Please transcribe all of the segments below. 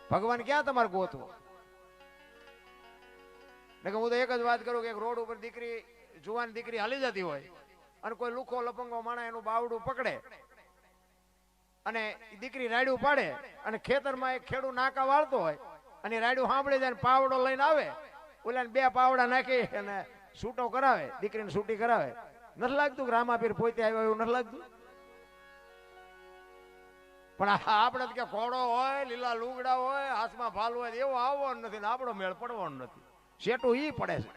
ભગવાન ક્યાં તમારે ગોતવો? હું તો એક જ વાત કરું કે એક રોડ ઉપર દીકરી, જુવાન દીકરી હાલી જતી હોય અને કોઈ લુખો લપંગો માણા એનું બાવડું પકડે અને દીકરી રાયડું પાડે અને ખેતરમાં એક ખેડૂ નાકા વાળતો હોય અને રાયડું સાંભળી જાય પાવડો લઈને આવે, ઓલા બે પાવડા નાખી અને છૂટો કરાવે, દીકરીને છૂટી કરાવે. નથી લાગતું કે રામાપીર પોતે આવ્યો એવું નથી લાગતું? પણ આપણે કે ઘોડો હોય, લીલા લુગડા હોય, હાથમાં ભાલ હોય, એવો આવવાનો નથી ને આપણો મેળ પડવાનો નથી. શેટું ઈ પડે છે.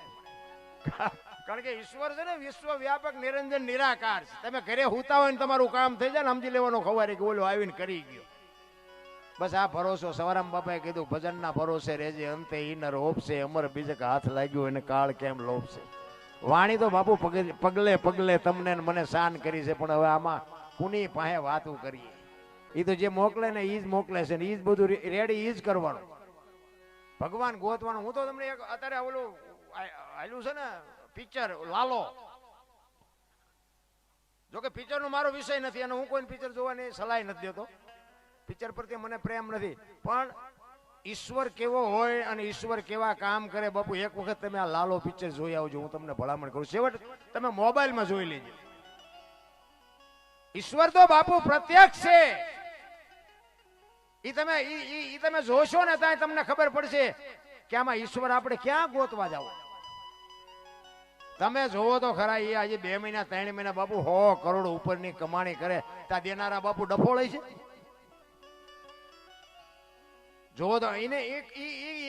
કારણ કે ઈશ્વર છે ને વિશ્વ વ્યાપક નિરંજન નિરાકાર છે. તમે ઘરે હુતા હોય ને તમારું કામ થઈ જાય ને સમજી લેવાનું ખબર કે ઓલો આવીને કરી ગયો. બસ આ ભરોસો. સવારામ બાપાએ કીધું ભજનના ભરોસે રહેજે, અંતે ઈનર હોપશે, અમર બીજક હાથ લાગ્યો એને કાળ કેમ લોપશે. વાણી તો બાપુ પગલે પગલે તમને મને શાન કરી છે, પણ હવે આમાં કુની પાસે વાતું કરીએ? એ તો જે મોકલે ને એ જ મોકલે છે ને એ જ બધું રેડી એ જ કરવાનું. ભગવાન ગોતવાનું. હું તો તમને એક અત્યારે ઓલું આવેલું છે ને પિક્ચર લાલો, જોકે પિક્ચર નો મારો વિષય નથી અને હું કોઈ પિક્ચર જોવાની સલાહ નથી દેતો. પિક્ચર પ્રત્યે મને પ્રેમ નથી, પણ ઈશ્વર કેવો હોય અને ઈશ્વર કેવા કામ કરે બાપુ, એક વખત તમે આ લાલો પિક્ચર જોઈ આવજો. હું તમને ભલામણ કરું. છેવટ તમે મોબાઈલમાં જોઈ લેજો. ઈશ્વર તો બાપુ પ્રત્યક્ષ છે. ઈ તમે જોશો ને ત્યાં તમને ખબર પડશે કે આમાં ઈશ્વર આપણે ક્યાં ગોતવા જાવ. તમે જોવો તો ખરા, એ આજે 2 મહિના 3 મહિના બાપુ 100 કરોડ ઉપરની કમાણી કરે ત્યાં દેનારા બાપુ ડફોળે છે. જોવો તો એને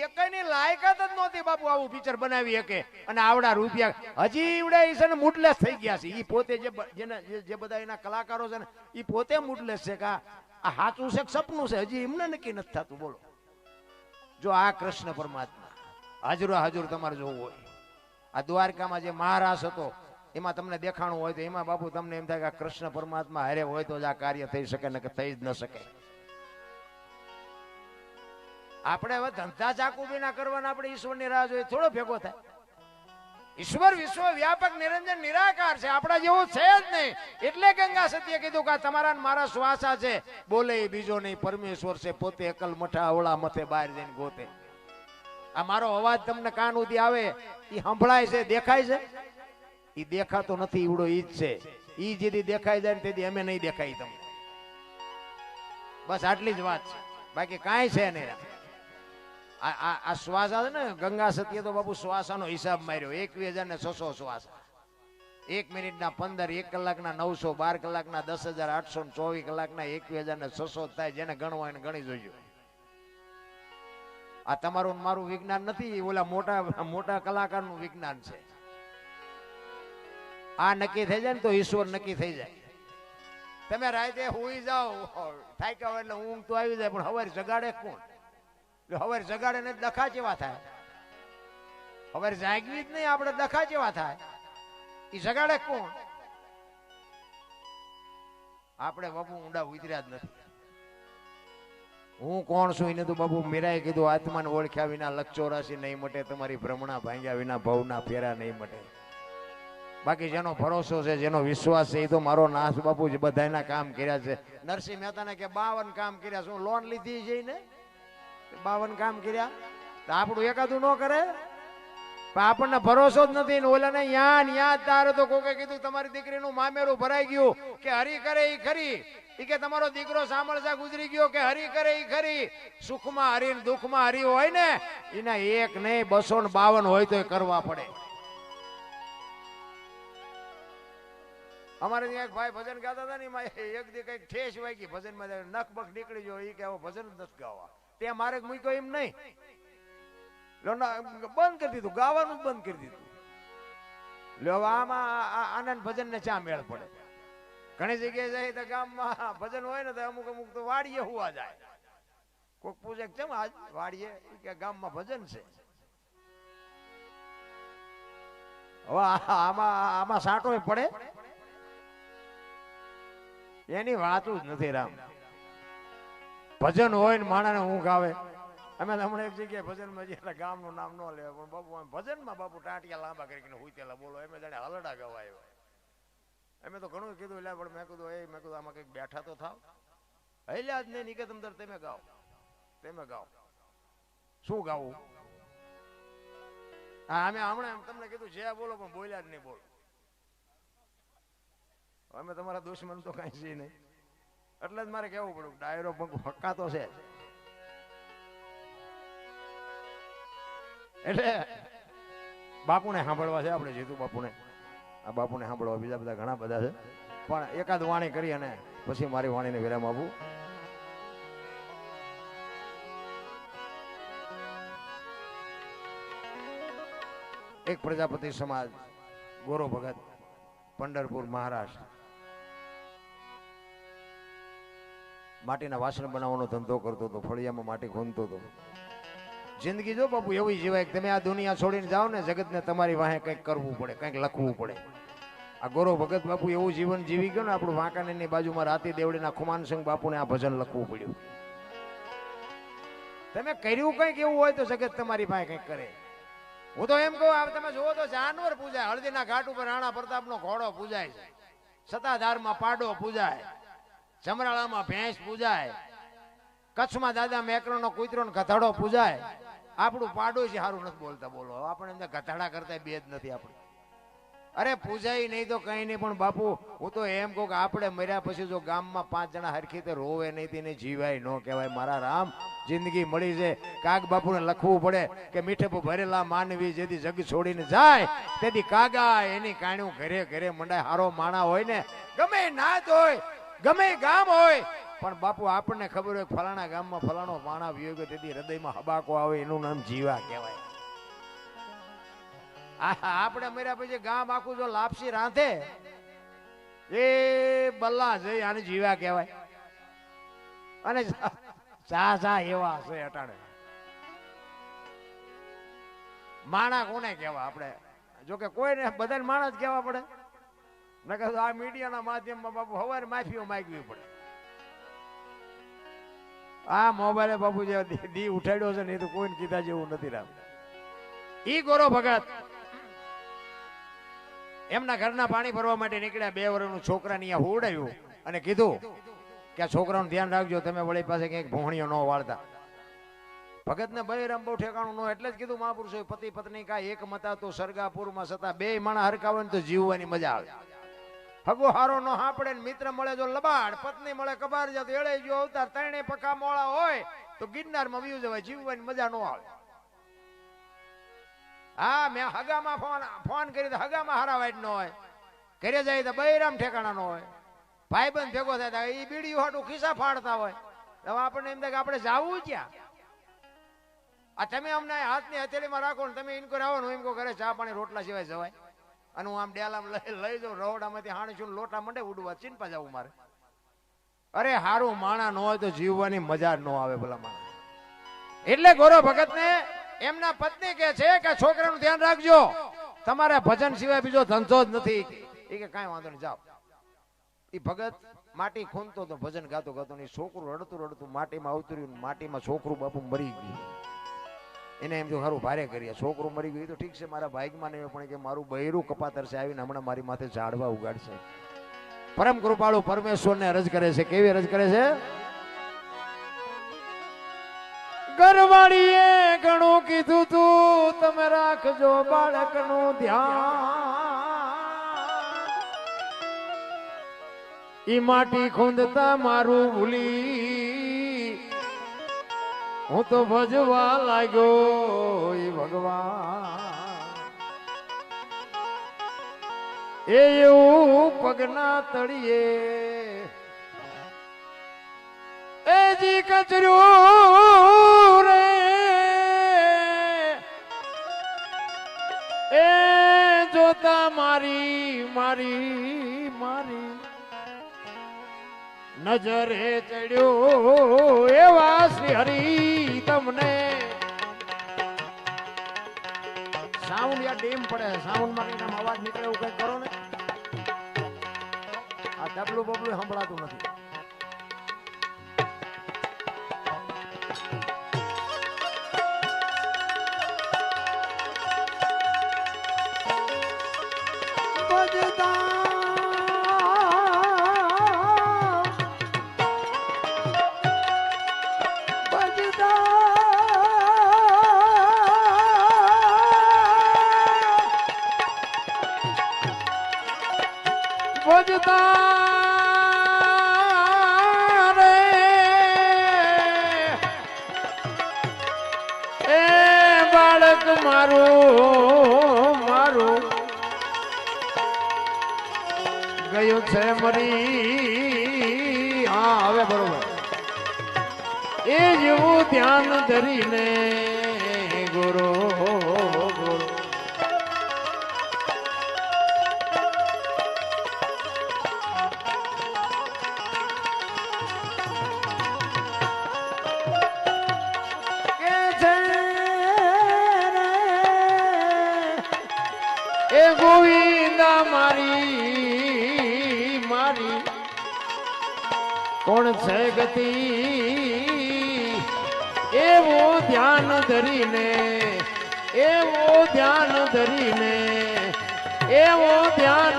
એકની લાયકાત જ નહોતી બાપુ આવું પિક્ચર બનાવી શકે અને આવડા રૂપિયા હજી ઈવડે છે ને મૂડલેસ થઈ ગયા છે. ઈ પોતે જે બધા એના કલાકારો છે ને ઈ પોતે મૂડલેસ છે કે આ સાચું છે કે સપનું છે હજી એમને નક્કી નથી થતું. બોલો, જો આ કૃષ્ણ પરમાત્મા હાજરો હાજર તમારે જોવું હોય, આ દ્વારકામાં જે મહારાજ હતો એમાં તમને દેખાણું હોય તો એમાં બાપુ તમને એમ થાય કે આ કૃષ્ણ પરમાત્મા હારે હોય તો જ આ કાર્ય થઈ શકે ને કે થઈ જ ન શકે. આપણે હવે ધંધા ચાકુ બી ના કરવાના, આપણે ઈશ્વરની રાહ જોઈએ થોડો ભેગો થાય. ઈશ્વર વિશ્વ વ્યાપક નિરંજન નિરાકાર છે, આપણા જેવો છે જ નહીં. એટલે ગંગા સતીએ કીધું કે તમારા મારા શ્વાસા છે, બોલે બીજો નહીં, પરમેશ્વર છે પોતે, એકલ મઠા ઓળા મથે બહાર જઈને ગોતે. આ મારો અવાજ તમને કાન સુધી આવે એ સંભળાય છે, દેખાય છે? એ દેખાતો નથી, ઈવડો ઈ જ છે. ઈ જેથી દેખાઈ જાય ને તેથી અમે નહીં દેખાય તમને. બસ આટલી જ વાત છે, બાકી કાંઈ છે નહીં. આ શ્વાસ આવે ને ગંગા સતીએ તો બાપુ શ્વાસાનો હિસાબ માર્યો. 21,600 શ્વાસ, 1 મિનિટના 15, 1 કલાકના 900, 12 કલાકના 10,800, 24 કલાકના 21,600 થાય. જેને ગણવા એને ગણી જોજો. આ તમારું મારું વિજ્ઞાન નથી, ઓલા મોટા કલાકારનું વિજ્ઞાન છે. આ નક્કી થઈ જાય ને તો ઈશ્વર નક્કી થઈ જાય. તમે રાતે હુઈ જાઓ, થાક્યા એટલે ઊંઘ તો આવી જાય, પણ સવારે જગાડે કોણ? હવે જગાડે ને ડખા જેવા થાય. હવે જાગવી જ નહીં આપણે, ડખા જેવા થાય. એ જગાડે કોણ? આપણે બાપુ ઊંડા ઉતર્યા જ નથી. હું કોણ છું એને તો બાપુ મીરાએ કીધું, આત્માને ઓળખ્યા વિના લક્ષ 84 નહીં મટે, તમારી ભ્રમણા ભાંગ્યા વિના ભવના ફેરા નહીં મટે. બાકી જેનો ભરોસો છે, જેનો વિશ્વાસ છે, એ તો મારો નાથ બાપુ બધાના કામ કર્યા છે. નરસિંહ મહેતાને કે 52 કામ કર્યા. શું લોન લીધી છે ને? 52 કામ કર્યા તો આપણું એકાદું ન કરે? પણ આપણને ભરોસો જ નથી. ઓલાને યાદ તારે તો કોકે કીધું તમારી દીકરીનું મામેરું ભરાઈ ગયું કે હરી કરે ઈ ખરી. ઈ કે તમારો દીકરો સામળસા ગુજરી ગયો કે હરી કરે ઈ ખરી. સુખમાં હરી ને દુઃખમાં હરી હોય ને એના 1 નહીં 252 હોય તો કરવા પડે. અમારે ત્યાં એક ભાઈ ભજન ગાતા હતા ને, એમાં એક દી કઈક ઠેસ વાગી ભજનમાં, નખ બખ નીકળી ગયો. એ કે ભજન જ નથી ગાવા. ત્યાં મારે મૂક્યો એમ નહીં, બંધ કરી દીધું, ગાવાનું જ બંધ કરી દીધું. લો આમાં આનંદ ભજન ને ચા મેળ પડે. ઘણી જગ્યાએ જાય તો ગામમાં ભજન હોય ને તો અમુક તો વાડીએ હુવા જાય. કોઈક પૂછે કેમ આજ વાડીએ, કે ગામમાં ભજન છે. હવે આમાં સાંટો પડે એની વાતું જ નથી. રામ ભજન હોય ને માણસને ઊંઘ આવે. અમે હમણાં એક જગ્યાએ ભજનમાં જઈએ, ગામનું નામ ન લેવા, પણ બાપુ ભજનમાં બાપુ ટાંટિયા લાંબા કરીને હુંતેલા બોલો, એમ જાણે હલડા ગવાય. અમે તો ઘણું કીધું, એટલે પણ મેં કીધું આમાં કંઈક બેઠા તો થાવ. હલ્યા જ નહીં કે તમે ગાઓ. શું ગાવું? હા, અમે હમણાં તમને કીધું જે બોલો પણ બોલ્યા જ નહીં. બોલો, અમે તમારા દુશ્મન તો કઈ છે નહીં, એટલે જ મારે કેવું પડ્યું ડાયરો ફક્કાતો છે. એટલે બાપુને સાંભળવા છે આપણે, જીતુ બાપુને. આ બાપુને સાંભળવા બીજા બધા ઘણા બધા છે, પણ એકાદ વાણી કરી અને પછી મારી વાણીને વિરામ આપું. એક પ્રજાપતિ સમાજ, ગોરો ભગત, પંઢરપુર, મહારાષ્ટ્ર. માટીના વાસણ બનાવવાનો ધંધો કરતો હતો, ફળિયામાં માટી ખૂંદતો હતો. જિંદગી જો બાપુ એવી જીવાય કે તમે આ દુનિયા છોડીને જાઓ ને, જગતને તમારી વાહે કંઈક કરવું પડે, કંઈક લખવું પડે. આ ગોરો ભગત બાપુ એવું જીવન જીવી ગયો ને, આપણું વાંકાનેરની બાજુમાં રાતી દેવડીના ખુમાનસિંહ બાપુને આ ભજન લખવું પડ્યું. તમે કર્યું કંઈક એવું હોય તો જગત તમારી પાસે કંઈક કરે. હું તો એમ કહું, તમે જુઓ તો જાનવર પૂજાય, હળદીના ઘાટ ઉપર રાણા પ્રતાપનો ઘોડો પૂજાય છે, સતાધારમાં પાડો પૂજાય, ચમરાળામાં ભેંસ પૂજાય, કચ્છમાં દાદા મેકરણનો કૂતરો ને ગધાડો પૂજાય. આપણું પાડોશી સારું નથી બોલતા. બોલો, આપણે એમ ગધાડા કરતા બે જ નથી આપણે. અરે પૂજાય નહીં તો કઈ નહીં, પણ બાપુ હું તો એમ કહું કે આપણે મર્યા પછી જો ગામમાં 5 જણા હરખી તે રોવે નહીં તેને જીવાય ન કહેવાય. મારા રામ, જિંદગી મળી છે, કાગ બાપુને લખવું પડે કે મીઠે ભરેલા માનવી જેથી જગ છોડીને જાય તેથી કાગા એની કાણ્યું ઘરે ઘરે મંડાય. હારો માણા હોય ને, ગમે નાત હોય, ગમે ગામ હોય, પણ બાપુ આપણને ખબર હોય ફલાણા ગામમાં ફલાણો માણા વિયો ગયો તેથી હૃદયમાં હબાકો આવે, એનું નામ જીવા કહેવાય. આપણે મર્યા પછી ગામ આખું જો લાપસી રાંધે એ બલ્લા જઈ આને જીવા કહેવાય. અને ચા એવા છે અટાણે. માણા કોને કહેવા? આપણે જોકે કોઈને બધાને માણા જ કહેવા પડે. નકર આ મીડિયાના માધ્યમમાં બાપુ હવારે માફીઓ માંગવી પડે. આ મોબાઈલે બાપુ જે દી ઉઠાડ્યો છે ને એ તો કોઈને કીધા જેવું નથી. રામ ઈ ગોરો ભગત એમના ઘરના પાણી ભરવા માટે નીકળ્યા. 2 વર્ષનું છોકરાને અહીંયા હોવડાવ્યું અને કીધું કે આ છોકરાનું ધ્યાન રાખજો, તમે વળી પાસે ક્યાંક ભોણિયો ન વાળતા. ભગતને બૈરામ બહુ ઠેકાણું ન, એટલે જ કીધું મહાપુરુષોએ પતિ પત્ની કા એક મતા તો સરગાપુરમાં સતા. 2 માણા હરખા હોય ને તો જીવવાની મજા આવે. હગો હારો ન હાપડે ને મિત્ર મળે જો લબાડ, પત્ની મળે કબાર જા તો એળે જો અવતાર. 3 પકા મોળા હોય તો ગિરનારમાં વ્યુ જવાય, જીવવાની મજા ન આવે. હા, મેં હગામાં ફોન કરી તો હગામાં હારા વાઈટ ન હોય, ઘરે જાય તો બૈરામ ઠેકાણા ન હોય, ભાઈબંધ ભેગો થાય એ બીડીયું હાટું ખિસ્સા ફાડતા હોય. હવે આપણને એમ થાય કે આપણે જાવું ક્યાં? આ તમે અમને હાથની હથેળીમાં રાખો ને તમે ઇનકો આવો ને એમ કહો ઘરે ચા પાણી રોટલા સિવાય જવાય. અને હું આમ ડેલામાં લઈ જાઉં, રવડામાંથી હાણીશું લોટા મંડે ઉડવા, ચીનપા જવું મારે. અરે હારું માણા ન હોય તો જીવવાની મજા ન આવે ભલા માણા. એટલે ગોરો ભગત ને એમના પત્ની કહે છે કે છોકરાનું ધ્યાન રાખજો, તમારે ભજન સિવાય બીજો ધંધો જ નથી. એ કે કાંઈ વાંધો નહીં, જાઓ. એ ભગત માટી ખૂંદતો તો ભજન ગાતો ગાતો ને છોકરું રડતું રડતું માટીમાં ઉતર્યું. માટીમાં છોકરું બાપુ મરી ગયું. એને એમ જો સારું ભારે કરીએ, છોકરું મરી ગયું તો ઠીક છે, મારા ભાગમાં નહીં પણ કે મારું બૈરું કપાતર છે આવીને હમણાં મારી માથે ઝાડવા ઉગાડશે. પરમ કૃપાળુ પરમેશ્વરને અરજ કરે છે. કેવી અરજ કરે છે? ઘરવાળીએ ઘણું કીધું તું, તમે રાખજો બાળકનું ધ્યાન. ઈ માટી ખૂંદતા મારું ભૂલી હું તો ભજવા લાગ્યો ઈ ભગવાન. એવું પગના તળિયે એ જી કચરું રે, એ જોતા મારી મારી મારી નજરે ચડ્યો એવા શ્રી હરી તમને. સાઉન્ડ યા ડીમ પડે, સાઉન્ડ માં કઈ અવાજ નીકળે એવું કઈ કરો ને. આ ડબલું બબલું સંભળાતું નથી. રડતા રે એ બાળક મારું મારું ગયું છે મરી. હા હવે બરોબર. એ જેવું ધ્યાન ધરીને ગુરુ ગુરુ કે છે એ ગોવિંદા મારી મારી કોણ છે ગતિ એવું ધ્યાન ધરીને એવું ધ્યાન ધરીને એવું ધ્યાન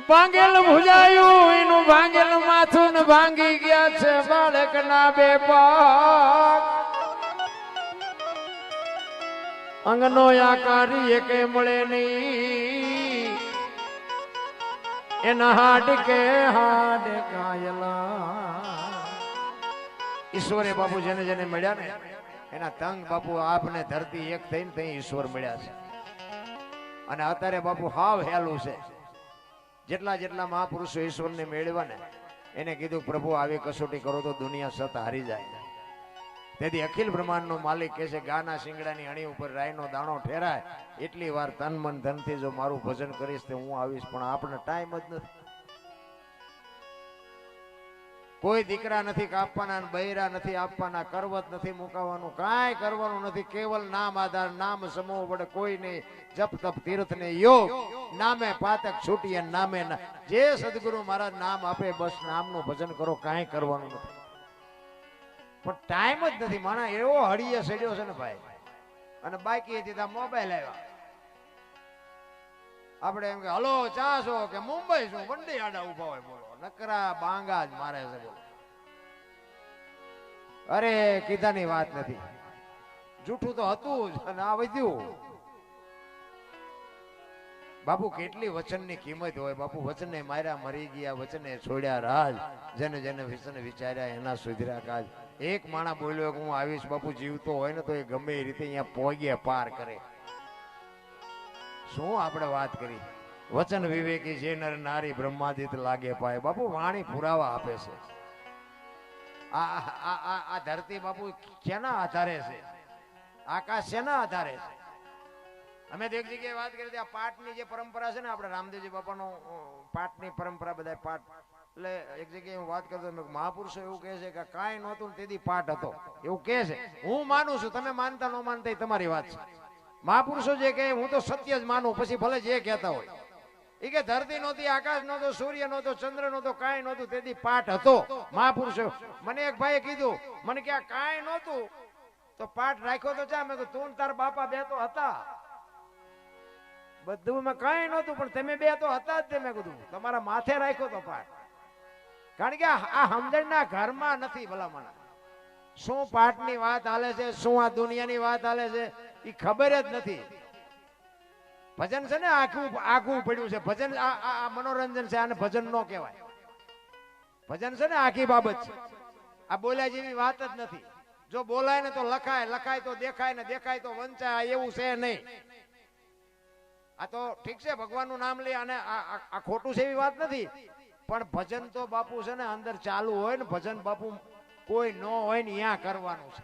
ભાંગેલ ભુજાયું એનું ભાંગેલ માથું ને ભાંગી ગયા છે બાળકના બે પગ. અંગનો આકાર એકે મળે નહીં એના હાડ કાયલા. ઈશ્વરે બાપુ જેને જેને મળ્યા ને એના તંગ બાપુ આપને ધરતી એક થઈને ત્યાં ઈશ્વર મળ્યા છે. અને અત્યારે બાપુ હાવ હેલું છે. જેટલા જેટલા મહાપુરુષો ઈશ્વરને મેળવ્યા ને એને કીધું પ્રભુ આવી કસોટી કરો તો દુનિયા સત હારી જાય. તેથી અખિલ બ્રહ્માંડનો માલિક કહે છે ગાના શિંગડાની અણી ઉપર રાયનો દાણો ઠેરાય એટલી વાર તન મન ધનથી જો મારું ભજન કરીશ તો હું આવીશ. પણ આપણે ટાઈમ જ નથી. કોઈ દીકરા નથી કાપવાના, બૈરા નથી આપવાના, કરવત નથી મુકાવવાનું, કાંઈ કરવાનું નથી. કેવલ નામ આધાર, નામ સમૂહ વડે કોઈ નહીં. જપ તપ તીર્થ ને યોગ નામે પાતક છૂટીએ નામે જે સદગુરુ મહારાજ નામ આપે બસ નામનું ભજન કરો. કાંઈ કરવાનું નથી. પણ ટાઈમ જ નથી. માણા એવો હળીએ સડ્યો છે ને ભાઈ. અને બાકી હતી મોબાઈલ આવ્યા. આપણે એમ કે હલો ચાસો કે મુંબઈ શું વંડી આડા ઉભા હોય. બોલો નકરા બાંગા જ મારે છે. બોલો અરે કીધાની વાત નથી. જૂઠું તો હતું જ અને આ વધ્યું. બાપુ કેટલી વચનની કિંમત હોય. બાપુ વચને માર્યા મરી ગયા, વચને છોડ્યા રાજ, જેને જેને વિચને વિચાર્યા એના સુધર્યા કાજ. એક માણા બોલ્યો કે હું આવીશ. બાપુ જીવતો હોય ને તો એ ગમે એ રીતે અહીંયા પોગ્યા પાર કરે. શું આપણે વાત કરી. વચન વિવેકી જે નર નારી બ્રહ્માદિત લાગે પાય. બાપુ વાણી પુરાવા આપે છે. આ ધરતી બાપુ શેના આધારે છે? આકાશ શેના આધારે છે? અમે તો એક જગ્યાએ વાત કરી હતી. આ પાઠની જે પરંપરા છે ને આપણે રામદેવજી બાપાનો પાઠની પરંપરા બધા પાઠ. એટલે એક જગ્યાએ હું વાત કરતો મહાપુરુષો એવું કહે છે કે કાંઈ નહોતું તેથી પાઠ હતો એવું કહે છે. હું માનું છું. તમે માનતા ન માનતા તમારી વાત છે. મહાપુરુષો જે કહે હું તો સત્ય જ માનું. પછી ભલે જે કહેતા હોય. એ કે ધરતી નહોતી, આકાશ નહોતો, સૂર્ય નહોતો, ચંદ્ર નહોતો, કાંઈ નહોતું તેથી પાઠ હતો. મહાપુરુષો મને એક ભાઈએ કીધું મને કે આ કાંઈ નહોતું તો પાઠ રાખ્યો તો ચા? મેં તું તાર બાપા બે તો હતા. બધું મેં કાંઈ નહોતું પણ તમે બે તો હતા જ. મેં કીધું તમારા માથે રાખ્યો તો પાઠ. કારણ કે આ સમજણના ઘરમાં નથી ભલામણ. શું પાઠની વાત હાલે છે, શું આ દુનિયાની વાત હાલે છે એ ખબર જ નથી. ભજન છે ને આખું પડ્યું છે. ભજન આ મનોરંજન છે. આને ભજન ન કહેવાય. ભજન છે ને આખી બાબત છે. આ બોલ્યા જેવી વાત જ નથી. જો બોલાય ને તો લખાય, લખાય તો દેખાય, ને દેખાય તો વંચાય. એવું છે નહીં. આ તો ઠીક છે ભગવાનનું નામ લે અને આ ખોટું છે એવી વાત નથી. પણ ભજન તો બાપુ છે ને અંદર ચાલુ હોય ને ભજન બાપુ કોઈ ન હોય ને ત્યાં કરવાનું છે.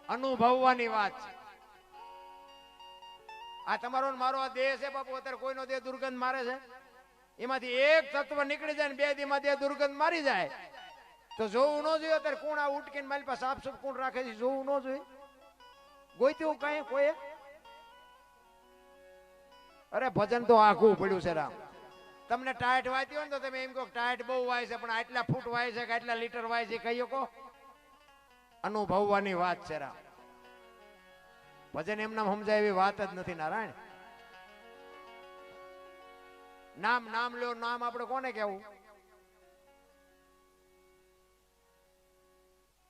અનુભવવાની વાત છે. આ તમારો મારો આ દેહ છે બાપુ. અત્યારે કોઈનો દેહ દુર્ગંધ મારે છે. એમાંથી એક તત્વ નીકળી જાય ને 2 દીમાં દેહ દુર્ગંધ મારી જાય તો જોવું ન જોઈએ. અત્યારે કોણ આ ઉટકીને મારી પાસે સાફ સુફ કોણ રાખે છે જોવું ન જોઈએ. ગોઈતું કઈ કોઈ. અરે ભજન તો આખું પડ્યું છે રામ. તમને ટાઈટ વાંચી હોય ને તો તમે એમ કહો ટાઈટ બહુ વાય છે પણ આટલા ફૂટ વાય છે કે આટલા લીટર વાય છે કહીએ કહો. અનુભવવાની વાત છે રામ. ભજન એમ નામ સમજાય એવી વાત જ નથી નારાયણ. નામ નામ લ્યો. નામ આપણે કોને કેવું?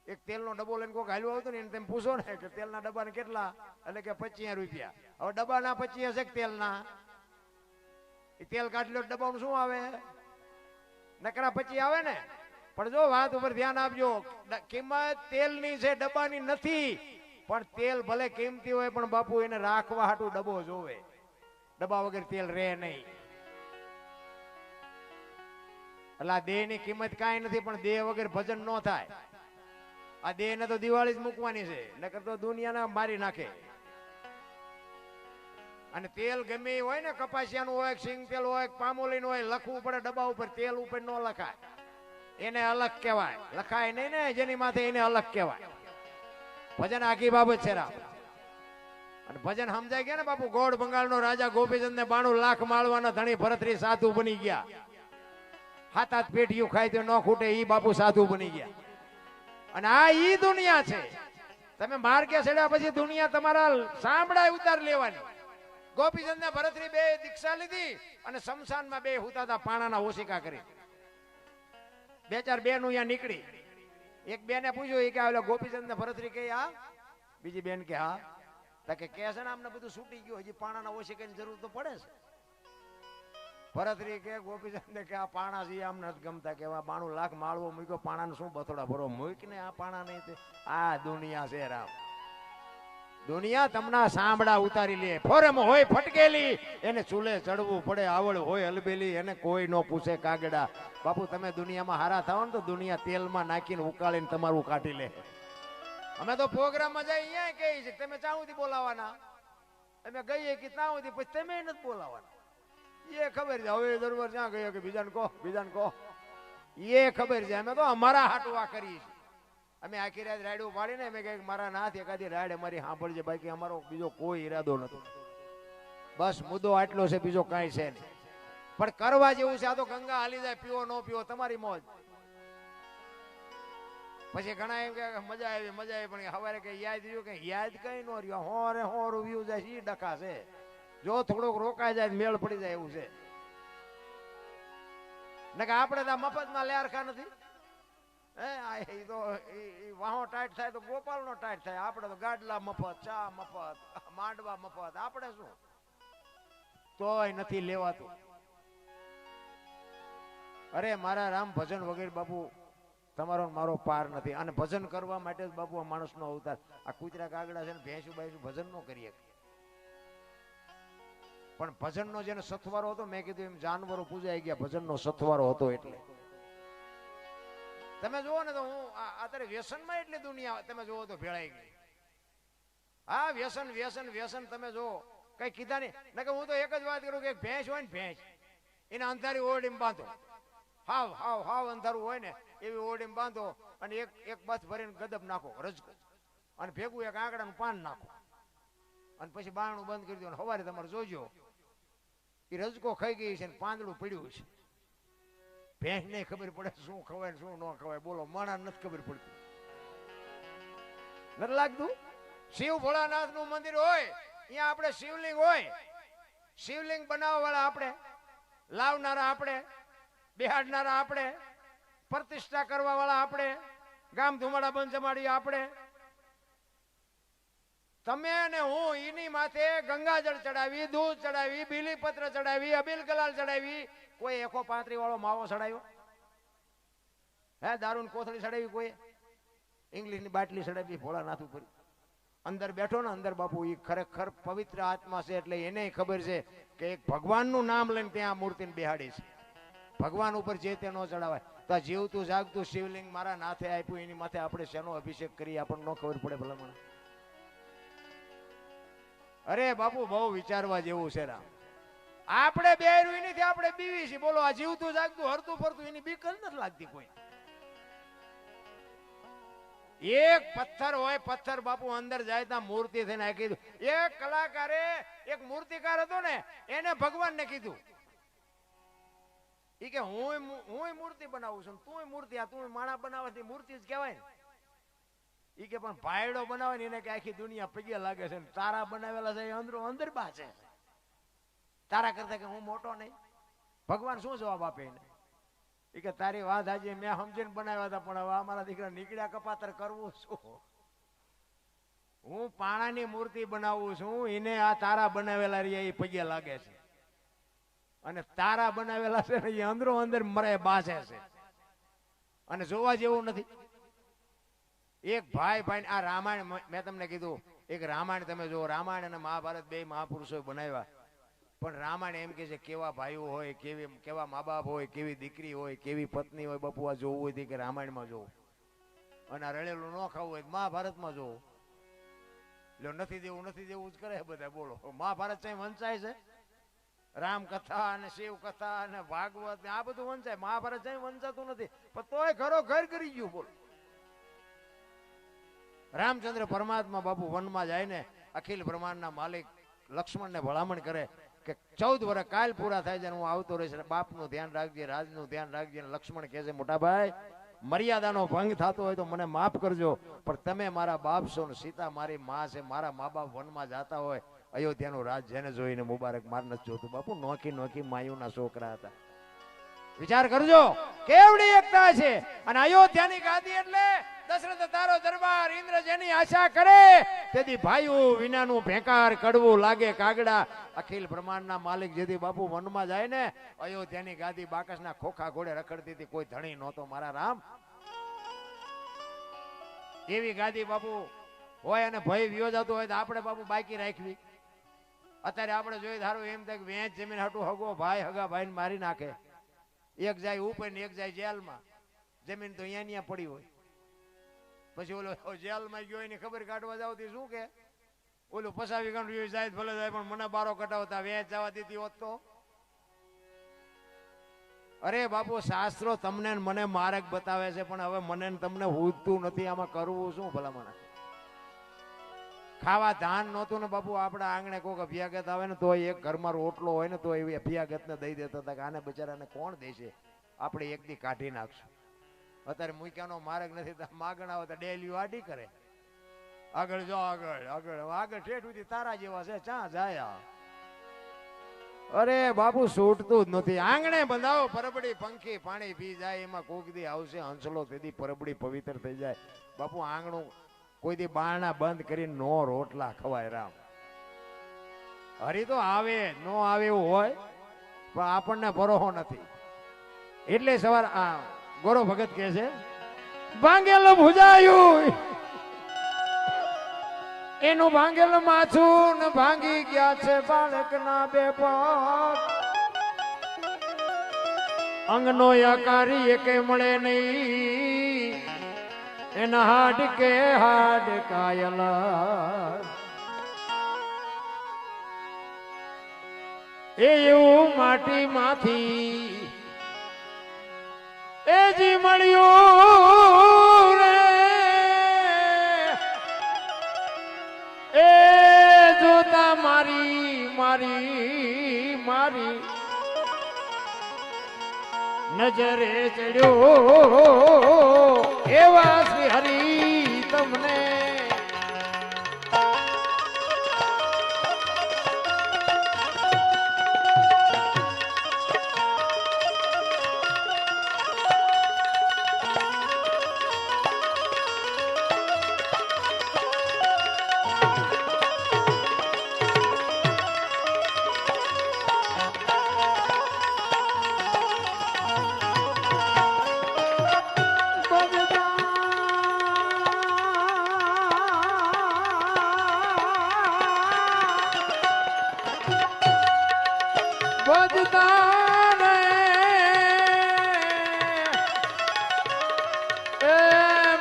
એક તેલનો ડબ્બો લઈને કોઈક હાલ્યો આવતો ને એને તમે પૂછો ને કે તેલના ડબ્બાને કેટલા, એટલે કે 25 રૂપિયા. હવે ડબ્બાના 25 હશે કે તેલના? એ તેલ કાઢલો ડબ્બાનું શું આવે? નકરા 25 આવે ને. પણ જો વાત ઉપર ધ્યાન આપજો, કિંમત તેલની છે, ડબ્બાની નથી. પણ તેલ ભલે કિંમતી હોય પણ બાપુ એને રાખવા હાટું ડબ્બો જોવે. ડબ્બા વગર તેલ રહે નહીં. એટલે આ દેહ ની કિંમત કાંઈ નથી, પણ દેહ વગર ભજન ન થાય. આ દેહ ને તો દિવાળી જ મૂકવાની છે, નકર તો દુનિયાના મારી નાખે. અને તેલ ગમે એ હોય ને, કપાસિયાનું હોય, સિંગ તેલ હોય, પામોલીન હોય, લખવું પડે ડબ્બા ઉપર. તેલ ઉપર ન લખાય, એને અલગ કહેવાય. લખાય નહીં ને જેની માથે, એને અલગ કહેવાય. ભજન આખી બાબત છે રામ. અને ભજન સમજાય ગયા ને બાપુ. ગોળ બંગાળનો રાજા ગોપીચંદ ને 92 લાખ માળવાના ધણી ભરતરી સાધુ બની ગયા. હાથ હાથ પેટીયું ખાય તો ન ખૂટે, ઈ બાપુ સાધુ બની ગયા. અને આ ઈ દુનિયા છે. તમે માર્ગે ચડ્યા પછી દુનિયા તમારા સાંભળાય ઉતાર લેવાની. ગોપીચંદ ને ભરતરી બે દીક્ષા લીધી અને શમશાનમાં બે હુતાતા પાણાના ઓશિકા કરી. 2-4 બેન અહીંયા નીકળી. એક બેને પૂછ્યું, એ કે ઓલા ગોપીચંદ ને ભરતરી કે હા? બીજી બેન કે હા. કે છે ને આમને બધું છૂટી ગયું, હજી પાણાના ઓશિકાની જરૂર તો પડે છે. ભરતરી કે ગોપીચંદ કે આ પાણા છે આમ નથી ગમતા, કે 92 લાખ માળવો મૂક્યો, પાણાને શું બથોડા ભરો મૂક ને, આ પાણા નહીં. આ દુનિયા છે રામ. દુનિયા તમને સાંભળા ઉતારી લે. ફોરમ હોય ફટકેલી, એને ચૂલે ચડવું પડે. આવડ હોય હલબેલી, એને કોઈ ન પૂછે કાગડા. બાપુ તમે દુનિયામાં હારા થાવ ને તો દુનિયા તેલમાં નાખીને ઉકાળીને તમારું કાઢી લે. અમે તો પ્રોગ્રામમાં જઈ અહીંયા કહી છે તમે ચાં સુધી બોલાવાના, અમે ગઈએ કે ત્યાં સુધી, પછી તમે નથી બોલાવાના. એ ખબર છે. હવે દરબાર ક્યાં ગયો કે બીજાને કહો, બીજાને કહો. એ ખબર છે. અમે તો અમારા હાટું આ કરીએ છીએ. અમે આખી રાત રાયડું પાડીને અમે કહીએ મારા નાથ એકાદી રાયડ અમારી સાંભળજે, બાકી અમારો બીજો કોઈ ઈરાદો નથી. બસ મુદ્દો આટલો છે, બીજો કાંઈ છે નહીં. પણ કરવા જેવું છે. આ તો ગંગા હાલી જાય, પીવો ન પીવો તમારી મોજ. પછી ઘણા એમ કે મજા આવી, મજા આવી, પણ સવારે કઈ યાદ રહ્યું કે યાદ કઈ ન રહ્યું. હોરે હોર વ્યૂ જાય છે, ડખા છે. જો થોડોક રોકાઈ જાય મેળ પડી જાય એવું છે. ને કે આપણે તો મફતમાં લેરખા નથી. એ તો વાહો ટાઈટ થાય તો ગોપાલ નો ટાઈટ થાય. આપણે તો ગાડલા મફત, ચા મફત, માંડવા મફત. આપણે શું તોય નથી લેવાતું. અરે મારા રામ, ભજન વગેરે બાપુ તમારો મારો પાર નથી. અને ભજન કરવા માટે જ બાપુ આ માણસનો અવતાર. આ કૂતરા કાગડા છે ને ભેંસું બાઈસું ભજન ન કરીએ. પણ ભજનનો જેને સથવારો હતો, મેં કીધું એમ જાનવરો પૂજાઈ ગયા, ભજનનો સથવારો હતો. એટલે તમે જુઓ ને તો હું અત્યારે વ્યસનમાં એટલી દુનિયા તમે જુઓ તો ભેળાઈ ગઈ. હા વ્યસન વ્યસન વ્યસન. તમે જુઓ કઈ કીધા નહીં. કે હું તો એક જ વાત કરું કે ભેંસ હોય ને, ભેંસ એને અંધારી ઓરડીમાં બાંધો. હાવ હાવ હાવ અંધારું હોય ને એવી ઓરડીમાં બાંધો અને એક બસ ભરીને ગદબ નાખો, રજકો, અને ભેગું એક આંકડાનું પાન નાખો, અને પછી બારણું બંધ કરી દો. સવારે તમારે જોજો એ રજકો ખાઈ ગઈ છે ને પાંદડું પડ્યું છે. ભેંસ ને ખબર પડે શું ખવાય શું ન ખવાય. બોલો માણા નથી ખબર પડતી. નથી લાગતું? શિવ ભોળાનાથ નું મંદિર હોય, અહીંયા આપણે શિવલિંગ હોય. શિવલિંગ બનાવવા વાળા આપણે, લાવનારા આપણે, બેહાડનારા આપણે, પ્રતિષ્ઠા કરવા વાળા આપણે, ગામ ધુમાડા બંધ જમાડી આપણે. તમે અને હું એની માથે ગંગાજળ ચડાવી, દૂધ ચડાવી, બીલીપત્ર ચડાવી, અબીલ ગલાલ ચડાવી. કોઈ 135 વાળો માવો ચડાવ્યો? હે દારૂની કોથળી ચડાવી? કોઈ ઇંગ્લિશની બાટલી ચડાવી ભોળાનાથ ઉપર? અંદર બેઠો ને અંદર બાપુ, એ ખરેખર પવિત્ર આત્મા છે. એટલે એને ખબર છે કે એક ભગવાનનું નામ લઈને ત્યાં મૂર્તિને બેહાડી છે. ભગવાન ઉપર જે તે ન ચડાવાય. તો જીવતું જાગતું શિવલિંગ મારા નાથે આપ્યું, એની માથે આપણે શેનો અભિષેક કરીએ આપણને ન ખબર પડે ભલામણ. અરે બાપુ બહુ વિચારવા જેવું છે રામ. આપણે બેરું નથી, આપણે બીવી છીએ. બોલો આ જીવતું જાગતું હરતું ફરતું એની બીક જ નથી લાગતી કોઈ. એક પથ્થર હોય, પથ્થર બાપુ અંદર જાય ત્યાં મૂર્તિ થઈને નાખી દીધું. એક કલાકારે, એક મૂર્તિકાર હતો ને, એને ભગવાનને કીધું ઈ કે હું મૂર્તિ બનાવું છું, તું મૂર્તિ, આ તું માણા બનાવવાથી મૂર્તિ જ કહેવાય ને. ઈ કે પણ ભાયડો બનાવે ને એને કે આખી દુનિયા પગે લાગે છે. તારા બનાવેલા છે અંદરો અંદર બા છે. તારા કરતા કે હું મોટો નહીં. ભગવાન શું જવાબ આપે એને? એ કે તારી વાત આજે મેં સમજીને બનાવ્યા હતા, પણ હવે અમારા દીકરા નીકળ્યા કપાતર કરવું શું? હું પાણાની મૂર્તિ બનાવું છું, એને આ તારા બનાવેલા રહ્યા એ પગે લાગે છે, અને તારા બનાવેલા છે ને એ અંદરો અંદર મરે બાસે છે, અને જોવા જેવું નથી. એક ભાઈ ભાઈ આ રામાયણ મેં તમને કીધું, એક રામાયણ તમે જો, રામાયણ અને મહાભારત બે મહાપુરુષો બનાવ્યા, પણ રામાયણ એમ કે છે કેવા ભાઈઓ હોય, કેવા મા બાપ હોય, કેવી દીકરી હોય, કેવી પત્ની હોય. બાપુ આ જોવું હોય કે રામાયણમાં જોવું, અને આ રળેલું ન ખાવું હોય મહાભારતમાં જોવું. એટલે નથી દેવું જ કરે બધા. બોલો મહાભારત છે વંચાય છે, રામ કથા અને શિવ કથા અને ભાગવત આ બધું વંચાય, મહાભારત છે વંચાતું નથી, પણ તોય ઘરો ઘર કરી ગયું. બોલો રામચંદ્ર પરમાત્મા બાપુ વનમાં જાય ને, અખિલ બ્રહ્માંડના માલિક લક્ષ્મણને ભલામણ કરે કે 14 વર્ષ કાલ પૂરા થાય છે, હું આવતો રહીશ, બાપનું ધ્યાન રાખજે, રાજનું ધ્યાન રાખજે. લક્ષ્મણ કહે છે મોટા ભાઈ, મર્યાદાનો ભંગ થતો હોય તો મને માફ કરજો, પણ તમે મારા બાપ છો ને સીતા મારી માં છે, મારા મા બાપ વનમાં જતા હોય, અયોધ્યાનું રાજ જેને જોઈને મુબારક માર નથી જોતું. બાપુ નોખી નોખી માયુના છોકરા હતા. વિચાર કરજો કેવડી એકતા છે. અને અયોધ્યાની ગાદી એટલે દશરથ તારો દરબાર, ઇન્દ્ર જેની આશા કરે તેથી ભાઈઓ વિનાનું ભેંકાર કડવું લાગે કાગડા. અખિલ બ્રહ્માંડના માલિક જેથી બાપુ વનમાં જાય ને, અયોધ્યાની ગાદી બાકસના ખોખા ઘોડે રખડતી હતી, કોઈ ધણી નહોતો મારા રામ. એવી ગાદી બાપુ હોય અને ભય વિયો જતો હોય તો આપણે બાપુ બાકી રાખવી. અત્યારે આપણે જોઈએ ધારો એમ થાય કે વેચ જમીન હાટું હગો ભાઈ હગા ભાઈને મારી નાખે, એક જાય ઉપર ને એક જાય જેલમાં. જમીન તો અહીંયા પડી હોય, પછી ઓલો જેલમાં ગયો એની ખબર કાઢવા જાવ શું કે ઓલું પસાવી ગણ જાય ભલે જાય, પણ મને બારો કટાવતા વેચ જવા દીધી હોત તો. અરે બાપુ શાસ્ત્રો તમને મને માર્ગ બતાવે છે, પણ હવે મને તમને હુજતું નથી. આમાં કરવું શું ભલા મને? ખાવા ધાન નહોતું ને બાપુ આપણા આંગણે કોઈક અભ્યાગત આવે ને તો એક ઘરમાં રોટલો હોય ને તો એવી અભ્યાગત ને દઈ દેતા હતા કે આને બચારાને કોણ દેશે, આપણે એક દી કાઢી નાખશું. અત્યારે મૂક્યાનો માર્ગ નથી, માગણ આવે તો ડેલી આડી કરે, આગળ જો આગળ આગળ આગળ ઠેઠ સુધી તારા જેવા છે ચા જાય. અરે બાપુ છૂટતું જ નથી. આંગણે બંધાવો પરબડી પંખી પાણી પી જાય, એમાં કોક દી આવશે હંસલો, તેથી પરબડી પવિત્ર થઈ જાય. બાપુ આંગણું કોઈ દી બારણા બંધ કરીને નો રોટલા ખવાય રામ. હરી તો આવે નો આવે એવું હોય, પણ આપણને ભરોસો નથી. એટલે સવાર આ ગોરો ભગત કહે છે, ભાંગેલું ભુજાયું એનું ભાંગેલું માથું ને ભાંગી ગયા છે બાળકના બે પગ. અંગનો આકારી એકે મળે નહીં, એના હાડ કે હાડ કાયલ. એ એવું માટી માંથી એ જી મળ્યું રે, એ જોતા મારી મારી મારી નજરે ચડ્યો એવા શ્રી હરી તમને.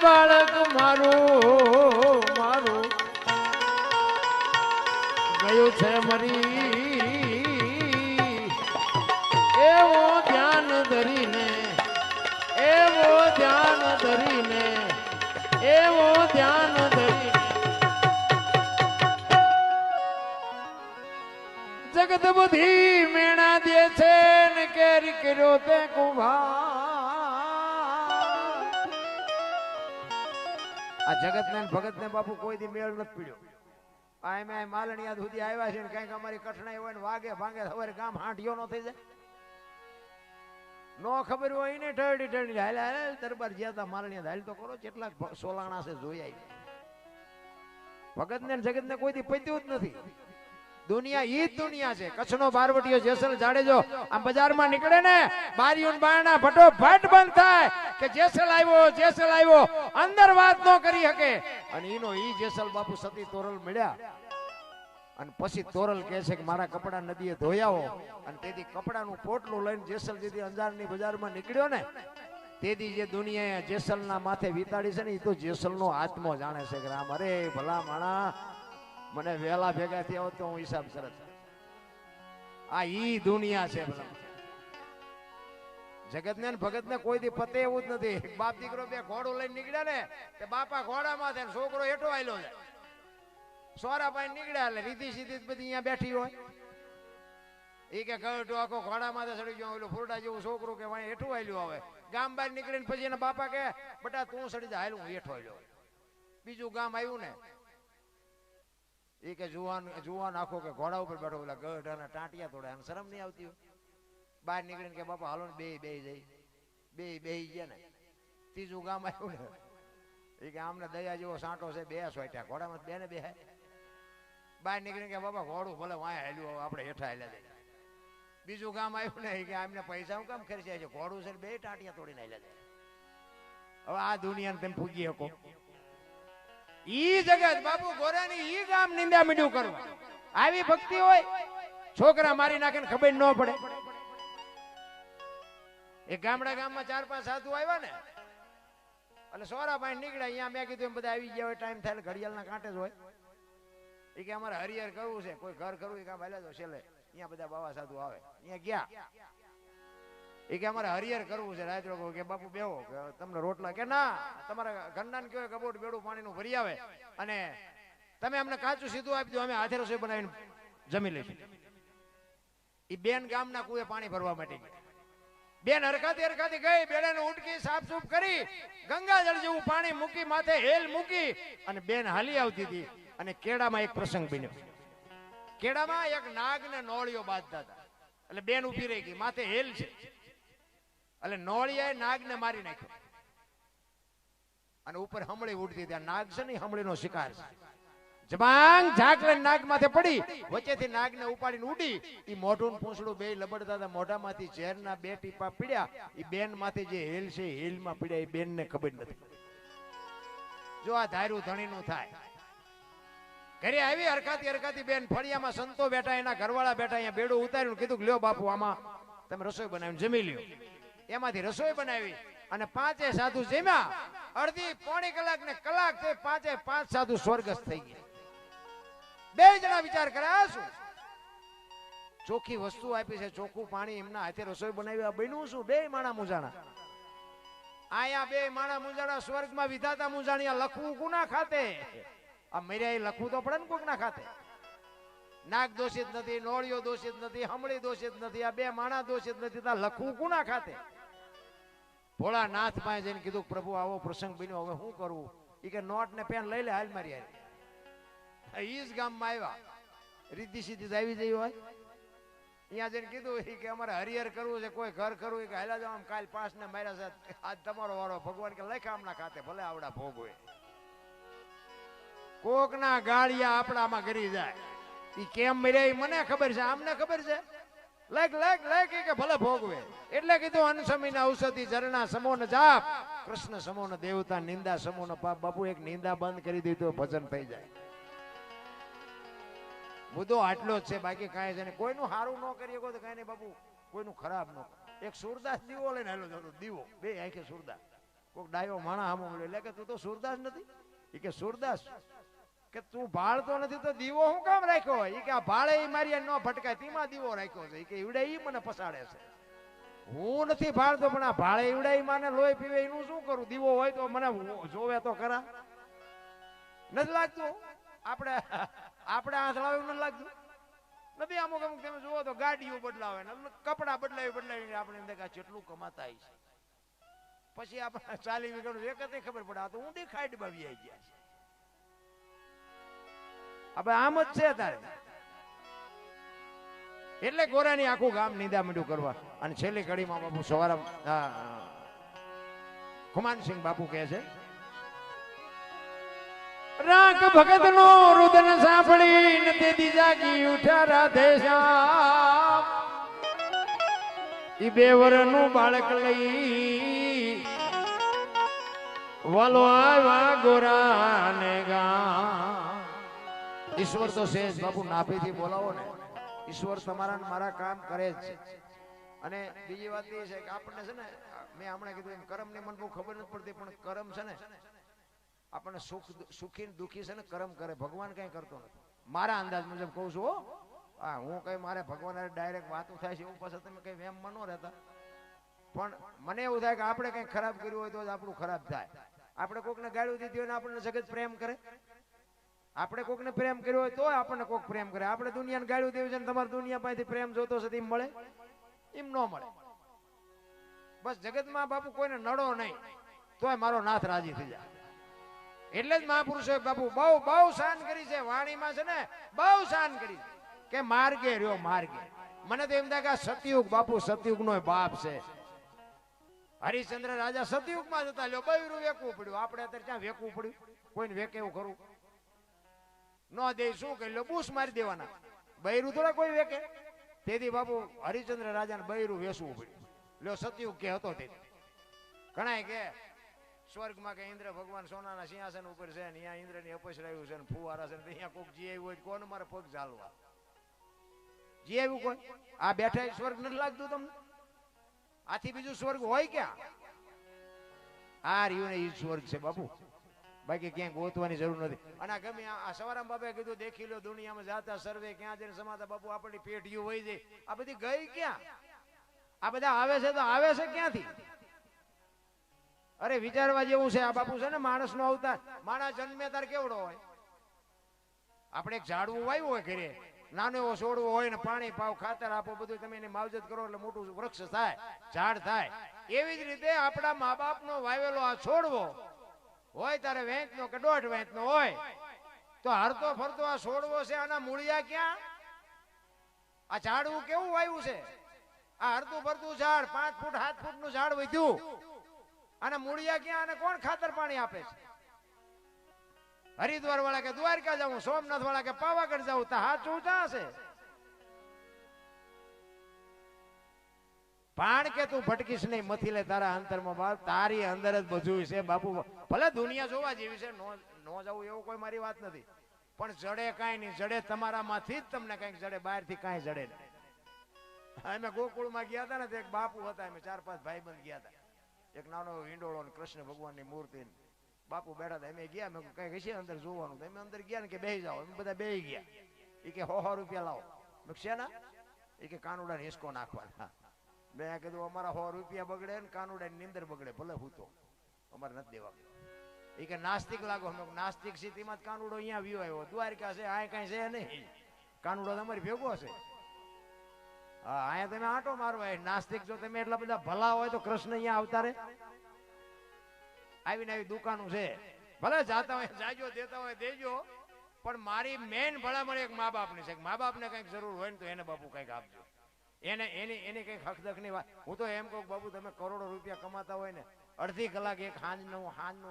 બાળક મારું મારું ગયું છે મરી, એવો ધ્યાન ધરીને એવો ધ્યાન ધરીને એવો ધ્યાન ધરીને જગત બધી મેણા દે છે ને કેરી કર્યો તે કુંભાર. આ જગત ને ભગત ને બાપુ કોઈ દી મેળ નથી પીડ્યો. આ એમ માલણિયા સુધી આવ્યા છે ને કઈક અમારી કઠણાઈ હોય ને વાગે ભાંગે હવે ગામ હાંઠિયો ન થઈ જાય. નો ખબર હોય ને ઠરડી ઠરડી હાલ હાલ દરબાર જ્યાં તા મારણી હાલ તો કરો કેટલાક સોલાણા છે જોઈ આવી ભગત ને જગત ને કોઈ દી પત્યું જ નથી દુનિયા ઈ જ દુનિયા છે કચ્છનો બારવટીયો જેસલ જાડેજો આમ બજારમાં નીકળે ને બારીઓન બારણા ફટોફટ બંધ થાય કે જેસલ આવ્યો અંદર વાત ન કરી શકે અને ઈનો ઈ જેસલ બાપુ સતી તોરલ મળ્યા અને પછી તોરલ કહે છે કે મારા કપડા નદીએ ધોયાવો અને તેથી કપડાનું પોટલું લઈને જેસલ જેથી અંજારની બજારમાં નીકળ્યો ને તેથી જે દુનિયાએ જેસલના માથે વિતાડી છે ને એ તો જેસલનો આત્મો જાણે છે કે રામ અરે ભલા માણા મને વેલા ભેગા થયા તો હું હિસાબ સરસ આ ઈ દુનિયા છે ભલા જગત ને ભગત ને કોઈ દી પતે એવું જ નથી બાપ દીકરો બે ઘોડું લઈને નીકળ્યા ને તે બાપા ઘોડામાં છે છોકરો હેઠો આવેલો છે સોરા પાઈ નીકળ્યા એટલે રીધી સીધી બધી અહીંયા બેઠી હોય એ કે ગઢો આખો ઘોડામાં ચડી ગયો ઓલું ફૂરડા જેવું છોકરું કે વાય હેઠું આવેલું આવે ગામ બહાર નીકળીને પછી એના બાપા કે બટા તું સડી જા હાલ હું હેઠો આવ્યો બીજું ગામ આવ્યું ને એ કે જુવાન આખો કે ઘોડા ઉપર બેઠો પેલા ગઢ અને ટાંટિયા તોડે અને શરમ નહીં આવતી બહાર નીકળીને કે બાપા હાલો ને બે જઈ બે ગયા ને ત્રીજું ગામ આવ્યું ને એ કે આમને દયા જેવો સાંટો છે બે સોટ્યા ઘોડામાં બે ને બે બહાર નીકળીને કે બાપા ઘોડું ભલે વાય હાલ્યું આપણે હેઠા હાલ્યા જાય બીજું ગામ આવ્યું ને કે આમને પૈસા હું કામ ખર્ચાય છે ઘોડું છે બે ટાંટિયા તોડીને હાલ્યા જાય હવે આ દુનિયાને તમે ફૂગી શકો ઈ જગત બાપુ ગોરાની ઈ ગામ નિંદા મીડું કરવા આવી ભક્તિ હોય છોકરા મારી નાખે ને ખબર ન પડે એક ગામમાં 4-5 સાધુ આવ્યા ને એટલે સોરા ભાઈ નીકળ્યા અહીંયા મેં કીધું એમ બધા આવી ગયા હોય ટાઈમ થાય ઘડિયાળના કાંઠે જ હોય એ કે અમારે હરિહર કરવું છે કોઈ ઘર કરવું કામ હાલે તો છેલ્લે અહીંયા બધા બાવા સાધુ આવે અહીંયા ગયા એ કે અમારે હરિહર કરવું છે રાત રોકો કે બાપુ બેહો કે તમને રોટલા કે ના તમારા ઘરના ને કહેવાય કબોટ બેડું પાણીનું ભરી આવે અને તમે અમને કાચું સીધું આપી દો અમે હાથે રસોઈ બનાવીને જમી લઈશું એ બેન ગામના કુએ પાણી ભરવા માટે બેન હરખાતી ગઈ બેડાને ઉટકી સાફ કરી ગંગાજળ જેવું પાણી મૂકી માથે હેલ મૂકી અને બેન હાલી આવતી હતી અને કેડામાં એક પ્રસંગ બન્યો કેડામાં એક નાગ ને નોળિયો બાંધતા હતા એટલે બેન ઉભી રહી ગઈ માથે હેલ છે એટલે નોળિયાએ નાગને મારી નાખ્યો અને ઉપર હમળી ઉડતી હતી નાગ છે ને હમળીનો શિકાર છે જબાંગ ઝાકલે નાગ માથે પડી વચ્ચેથી નાગને ઉપાડીને ઉડી ઈ મોઢું પૂંછડું બે લબડતા હતા મોઢામાંથી ઝેરના 2 ટીપા પીડ્યા ઈ બેન માથે જે હેલ છે હેલમાં પીડ્યા ઈ બેનને ખબર નથી જો આ ધાર્યું ધણીનું થાય ઘરે આવી હરખાતી બેન ફળિયામાં સંતો બેઠા એના ઘરવાળા બેઠા અહીંયા બેડું ઉતાર્યું કીધું લ્યો બાપુ આમાં તમે રસોઈ બનાવીને જમી લ્યો એમાંથી રસોઈ બનાવી અને 5 સાધુ જમ્યા અડધી પોણી કલાક ને કલાક થઈ 5 સાધુ સ્વર્ગસ્થ થઈ ગયા બે જણા વિચાર કર્યા શું ચોખ્ખી વસ્તુ આપી છે ચોખ્ખું પાણી એમના હાથે રસોઈ બનાવી બન્યું શું બે માણા મુંજાણા આયા બે માણા મુંજાણા સ્વર્ગમાં વિધાતા મુંજાણિયા લખવું કોના ખાતે આ મર્યા લખવું તો પડે ને કોક ના ખાતે નાગ દોષિત નથી નોળિયો દોષિત નથી હમળી દોષિત નથી આ બે માણા દોષિત નથી તા લખવું કોના ખાતે ભોળાનાથ પાસે જઈને કીધું પ્રભુ આવો પ્રસંગ બન્યો હવે શું કરવું એ કે નોટ ને પેન લઈ લે હાલ મારી હાલ ઈ જ ગામમાં આવ્યા રીતિ સીધી આવી જઈ હોય અહીંયા જઈને કીધું કે અમારે હરિહર કરવું છે કોઈ ઘર કરવું કે હાલા જાવ કાલ 5 ને માર્યા છે આજ તમારો વારો ભગવાન કે લખા આમના ખાતે ભલે આવડા ભોગ હોય કોક ના ગાળિયા આપણામાં કરી જાય ઈ કેમ મર્યા મને ખબર છે આમને ખબર છે લાગ કે ભલે ભોગવે એટલે કીધું અનસમીના ઔષધિ ઝરણા સમોન જાપ કૃષ્ણ સમોન દેવતા નિંદા સમોન પાપ બાપુ એક નિંદા બંધ કરી દીધું ભજન થઈ જાય મુદ્દો આટલો જ છે બાકી કાંઈ છે ને કોઈનું સારું ન કરી શકો તો કાંઈ નહીં બાપુ કોઈનું ખરાબ ન એક સુરદાસ દીવો લઈને હાલો જતો દીવો બે આંખે સુરદાસ કોઈક ડાયો માણા હામો મળ્યો એટલે કે તું તો સુરદાસ નથી એ કે સુરદાસ કે તું ભાળતો નથી તો દીવો હું કામ રાખ્યો હોય કે આ ભાળે મારી ન ભટકાય તેમાં દીવો રાખ્યો છે કે ઈવડે ઈ મને પસાડે છે હું નથી ભાળતો પણ આ ભાળે ઈવડે માને લોહી પીવે એનું શું કરું દીવો હોય તો મને જોવે તો ખરા નથી લાગતું આપણે હાથ લાવે નથી લાગતું નથી અમુક તમે જુઓ તો ગાડીઓ બદલાવે ને કપડા બદલાવી આપણે એમ દેખા કેટલું કમાતા છે પછી આપણે 40 વીઘાનું વેકતે ખબર પડે આ તો ઊંડી ખાઈડમાં આવી ગયા છે હવે આમ જ છે તારે એટલે ગોરાની આખું ગામ નિંદા મીંડું કરવા. અને છેલ્લી કડીમાં બાપુ સવારે ખુમાનસિંહ બાપુ કહે છે, રાખ ભગત નો રુદન સાંભળી તે દીજા કી ઉઠ્યા રાધે શ્યામ. ઈ 2 વર્ષનું બાળક લઈ વાલો આવ્યા ગોરાને ગામ. ઈશ્વર તો છે જ બાપુ, નાભીથી બોલાવો ને ઈશ્વર તમારા મારા કામ કરે જ છે. અને બીજી વાત એ છે કે આપણને છે ને, મેં હમણાં કીધું એમ કર્મ ની મને બહુ ખબર નથી પડતી, પણ કર્મ છે ને આપણને સુખી દુખી છે ને કર્મ કરે, ભગવાન કઈ કરતો નથી. મારા અંદાજ મુજબ કહું છું. હા, હું કઈ મારે ભગવાન ડાયરેક્ટ વાતો થાય છે એવું પાછા તમે કઈ વેમમાં ન રહેતા. પણ મને એવું થાય કે આપણે કઈ ખરાબ કર્યું હોય તો જ આપણું ખરાબ થાય. આપણે કોકને ગાળું દીધી હોય ને આપણને જગત પ્રેમ કરે. આપણે કોકને પ્રેમ કર્યો હોય તો આપણને કોક પ્રેમ કરે. આપણે દુનિયાને ગાળું દેવું છે ને તમારે દુનિયા પાસેથી પ્રેમ જોતો છે એમ મળે? એમ ન મળે. બસ જગતમાં બાપુ કોઈને નડો નહીં તોય મારો નાથ રાજી થઈ જાય. એટલે જ મહાપુરુષોએ બાપુ બહુ બહુ શાન કરી છે વાણીમાં, છે ને બહુ શાન કરી કે માર્ગે રહ્યો માર્ગે. મને તો એમ થાય કે આ સતયુગ બાપુ સતયુગ નો બાપ છે. હરિશ્ચંદ્ર રાજા સતયુગમાં જતા લ્યો, બૈરું વેકવું પડ્યું. આપણે અત્યારે ક્યાં વેકવું પડ્યું? કોઈને વેકે એવું ખરું? ન દે શું કરી લો, બૂસ મારી દેવાના. બૈરું થોડા કોઈ વેકે. તેથી બાપુ હરિશ્ચંદ્ર રાજાને બૈરું વેસવું પડ્યું. લ્યો સતયુગ કે હતો તે. ઘણા કે સ્વર્ગમાં કે ઇન્દ્ર ભગવાન સોનાના સિંહાસન ઉપર છે ને અહીંયા ઇન્દ્રની અપસ રહ્યું છે ને ફુવારા છે ને અહીંયા કોઈક જી આવ્યું હોય કોણ મારે પગ ઝાલવા જી આવ્યું કોઈ? આ બેઠા સ્વર્ગ નથી લાગતું તમને? આથી બીજું સ્વર્ગ હોય ક્યાં? આ રહ્યું ને એ સ્વર્ગ છે બાપુ, બાકી ક્યાંય ગોતવાની જરૂર નથી. અને આ ગમે આ સવારામ બાપે કીધું દેખી લો દુનિયામાં જાતા સર્વે ક્યાં જઈને સમાતા બાપુ આપણી પેઢીઓ વહી જાય. આ બધી ગઈ ક્યાં? આ બધા આવે છે તો આવે છે ક્યાંથી? અરે વિચારવા જેવું છે આ બાપુ છે ને. માણસ નો અવતાર, માણસ જન્મે તાર કેવડો હોય? આપણે એક ઝાડવું વાવ્યું હોય ઘરે, નાનો એવો છોડવો હોય ને પાણી પાવ ખાતર આપો બધું તમે એની માવજત કરો એટલે મોટું વૃક્ષ થાય, ઝાડ થાય. એવી જ રીતે આપણા મા બાપ નો વાવેલો આ છોડવો હોય તારે વેંચ નો કે 1.5 વેંચ નો હોય તો હરતો ફરતો આ છોડવો છે. આના મૂળિયા ક્યાં? આ ઝાડવું કેવું વાવ્યું છે? આ હરતું ફરતું ઝાડ 5 ફૂટ 7 ફૂટ નું ઝાડ વધ્યું. અને મૂળિયા ક્યાં? અને કોણ ખાતર પાણી આપે છે? હરિદ્વાર વાળા કે દ્વારકા જાઉં, સોમનાથ વાળા કે પાવાગઢ જાઉં, તો હાથ ઊંચા હશે. પાણ કે તું ભટકીશ નહીં, મથી લે તારા અંતરમાં બાપ, તારી અંદર જ બધું છે બાપુ. ભલે દુનિયા જોવા જેવી છે, નો જવું એવું કોઈ મારી વાત નથી, પણ જડે કાંઈ નહીં. જડે તમારામાંથી જ તમને કઈક જડે, બહારથી કાંઈ જડે નહીં. અમે ગોકુળમાં ગયા હતા ને, એક બાપુ હતા, અમે 4-5 ભાઈબંધ ગયા હતા. એક નાનો હિંડોળો ને કૃષ્ણ ભગવાનની મૂર્તિ બાપુ બેઠા હતા. અમે ગયા, મેં કઈ હશે અંદર જોવાનું. અમે અંદર ગયા ને કે બેસી જાઓ. અમે બધા બેસી ગયા. એ કે 100 રૂપિયા લાવો. મેં શેના? એ કે કાનુડા હિસકો નાખવાના. મેં કીધું અમારા 100 રૂપિયા બગડે ને કાનુડા ની નીંદર બગડે, ભલે હું તો અમારે નથી દેવા. એ કે નાસ્તિક લાગો. અમે નાસ્તિક સ્થિતિમાં જ કાનુડો અહીંયા વ્યુ આવ્યો. દ્વારકા છે આ કઈ છે નહીં, કાનુડો તમારી ભેગો છે. હા, અહીંયા તમે આંટો મારવા. નાસ્તિક જો તમે એટલા બધા ભલા હોય તો કૃષ્ણ અહીંયા અવતારે. આવીને આવી દુકાનો છે, ભલે જાતા હોય જાજો, દેતા હોય દેજો, પણ મારી મેન ભલામણ એક મા બાપની છે. મા બાપને કઈક જરૂર હોય ને તો એને બાપુ કઈક આપજો. એની કઈક હકદકની વાત. હું તો એમ કહું બાપુ, તમે કરોડો રૂપિયા કમાતા હોય ને, અડધી કલાક એક હાંજનું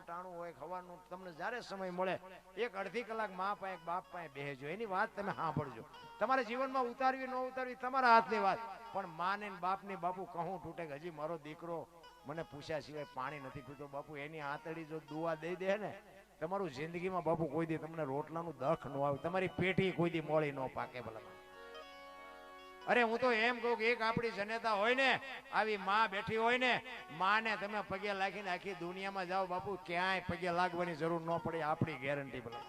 ટાણું હોય, ખવાનું તમને જ્યારે સમય મળે, એક અડધી કલાક મા પાસે બાપ પાસે બેસજો. એની વાત તમે સાંભળજો. તમારે જીવનમાં ઉતારવી ન ઉતારવી તમારા હાથની વાત, પણ મા ને બાપની બાપુ કહું તૂટે કે હજી મારો દીકરો મને પૂછ્યા સિવાય પાણી નથી પીતો. બાપુ એની આંતળી જો દુઆ દઈ દે ને, તમારું જિંદગીમાં બાપુ કોઈ દી તમને રોટલાનું દખ ન આવે, તમારી પેટી કોઈ દી મોળી ન પાકે. ભલા અરે હું તો એમ કહું કે એક આપણી જનેતા હોય ને, આવી માં બેઠી હોય ને, માને તમે પગે લાગીને આખી દુનિયામાં જાઓ બાપુ, ક્યાંય પગે લાગવાની જરૂર ન પડે, આપણી ગેરંટી. ભલા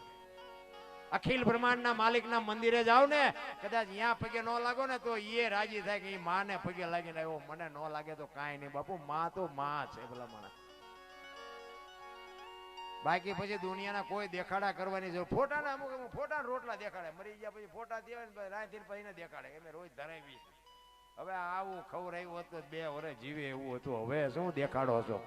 અખિલ બ્રહ્માંડના માલિકના મંદિરે જાવ ને, કદાચ અહીંયા પગે ન લાગો ને તો એ રાજી થાય કે એ માને પગે લાગીને આવ્યો, મને ન લાગે તો કાંઈ નહીં. બાપુ માં તો માં છે ભલા મને. બાકી પછી દુનિયાના કોઈ દેખાડા કરવાની જરૂર. ફોટાના અમુક ફોટા રોટલા દેખાડે, મરી ગયા પછી ફોટા દેવાય રાયથી પછી દેખાડે અમે રોજ ધરાવી. હવે આવું ખવડાવ્યું હતું 2 વર્ષ જીવે એવું હતું, હવે શું દેખાડો છો?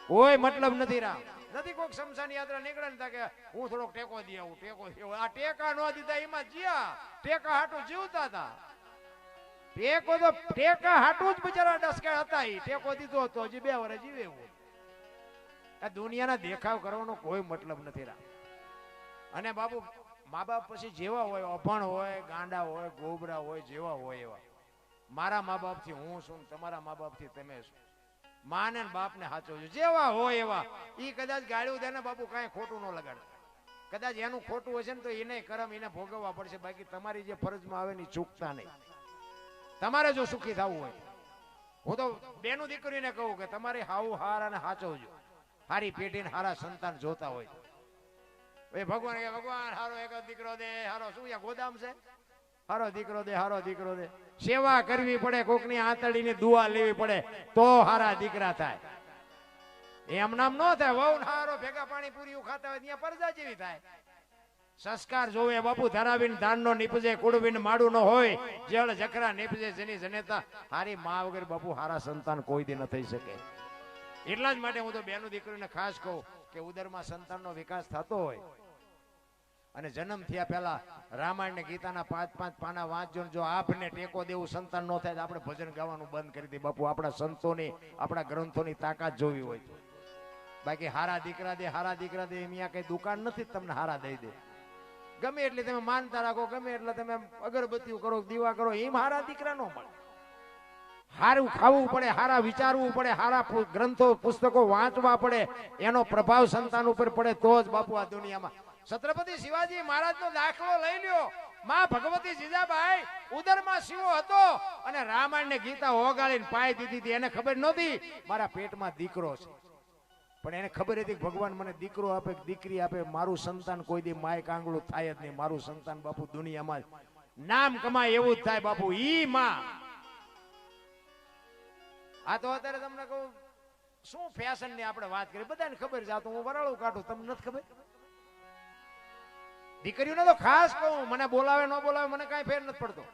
કોઈ મતલબ નથી. રામ નથી. કોઈક શમશાન યાત્રા નીકળે ને કે હું થોડોક ટેકો દઈ આવું, ટેકો દઈ. આ ટેકા ન દીધા એમાં જ્યાં ટેકા હાટું જીવતા હતા. ટેકો તો ટેકા હાટું જ બિચારા ડસકા હતા. ઈ ટેકો દીધો હતો, હજી 2 વર્ષ જીવે એવું. આ દુનિયાના દેખાવ કરવાનો કોઈ મતલબ નથી રા. અને બાપુ મા બાપ પછી જેવા હોય, અભણ હોય, ગાંડા હોય, ગોબરા હોય, જેવા હોય એવા. મારા મા બાપ થી હું છું, તમારા મા બાપ થી તમે છો. માને ને બાપ ને સાચવજો, જેવા હોય એવા. ઈ કદાચ ગાળ્યું દે ને બાપુ કાંઈ ખોટું ન લગાડે. કદાચ એનું ખોટું હશે ને તો એને કરમ એને ભોગવવા પડશે. બાકી તમારી જે ફરજમાં આવે ને ચૂકતા નહીં. તમારે જો સુખી થવું હોય, હું તો બેનું દીકરીને કહું કે તમારે હાવું હારાને સાચવજો. હારી પેઢીને હારા સંતાન જોતા હોય એ ભગવાન કે ભગવાન હારો એક દીકરો દે. હારો શું ગોદામ છે? હારો દીકરો દે, હારો દીકરો દે. સેવા કરવી પડે, કોકની આંતળીની દુઆ લેવી પડે તો હારા દીકરા થાય. એમ નામ ન થાય. વહુ હારો ભેગા પાણી પૂરી ખાતા હોય ત્યાં પરજા જેવી થાય. સંસ્કાર જોવે બાપુ. ધરાવીને ધાનનો નીપજે, કુડવીને માડું ન હોય. જળ જખરા નીપજે જેની જનેતા. હારી મા વગર બાપુ હારા સંતાન કોઈ દી ન થઈ શકે. એટલા જ માટે હું તો બેનું દીકરીને ખાસ કહું કે ઉદરમાં સંતાનનો વિકાસ થતો હોય અને જન્મ થયા પહેલા રામાયણ ને ગીતાના 5-5 પાના વાંચજો. જો આપને ટેકો દેવું સંતાન ન થાય તો આપણે ભજન ગાવાનું બંધ કરી દઈએ બાપુ. આપણા સંતોની, આપણા ગ્રંથોની તાકાત જોવી હોય તો. બાકી હારા દીકરા દે, હારા દીકરા દે, અહીંયા કઈ દુકાન નથી તમને હારા દઈ દે. ગમે એટલે તમે માનતા રાખો, ગમે એટલે તમે અગરબત્તીઓ કરો, દીવા કરો, એમ હારા દીકરા ન મળે. હારું ખાવું પડે, હારા વિચારવું પડે, હારા ગ્રંથો પુસ્તકો વાંચવા પડે. એનો પ્રભાવ સંતાન ઉપર પડે તો જ બાપુ આ દુનિયામાં. છત્રપતિ શિવાજી મહારાજનો દાખલો લઈ લ્યો. માં ભગવતી જીજાબાઈ ઉદરમાં શિવો હતો અને રામાયણ ને ગીતા ઓગાળીને પાઈ દીધી હતી. એને ખબર નહોતી મારા પેટમાં દીકરો છે, પણ એને ખબર હતી કે ભગવાન મને દીકરો આપે, દીકરી આપે. મારું સંતાન કોઈ દી માય કાંગળું થાય જ નહીં. મારું સંતાન બાપુ દુનિયામાં નામ કમાય એવું જ થાય બાપુ. ઈ માં. આ તો અત્યારે તમને કહું શું ફેશન ની આપણે વાત કરી, બધાને ખબર છે. આ તો હું વરાળું કાઢું, તમને નથી ખબર. દીકરીઓને તો ખાસ કહું, મને બોલાવે ન બોલાવે મને કાંઈ ફેર નથી પડતો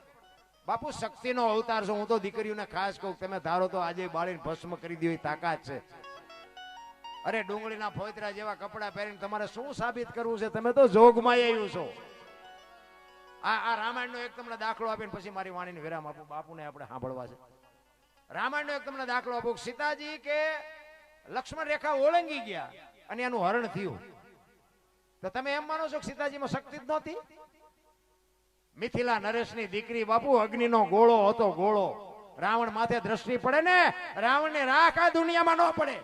બાપુ. શક્તિનો અવતાર છે. હું તો દીકરીઓને ખાસ કહું, તમે ધારો તો આજે બાળીને ભસ્મ કરી દેવી તાકાત છે. અરે ડુંગળીના ફોતરા જેવા કપડા પહેરીને તમારે શું સાબિત કરવું છે? તમે તો જોગમાં આવ્યું છો. આ રામાયણનો એક તમને દાખલો આપીને પછી મારી વાણીને વિરામ આપું. બાપુને આપણે સાંભળવા છે. રામાયણનો એક તમને દાખલો આપું. સીતાજી કે લક્ષ્મણ રેખા ઓળંગી ગયા અને એનું હરણ થયું. તો તમે એમ માનો છો કે સીતાજીમાં શક્તિ જ નહોતી? મિથિલા નરેશની દીકરી બાપુ, અગ્નિનો ગોળો હતો, ગોળો. રાવણ માથે દ્રષ્ટિ પડે ને, રાવણને રાખ આ દુનિયામાં ન પડે.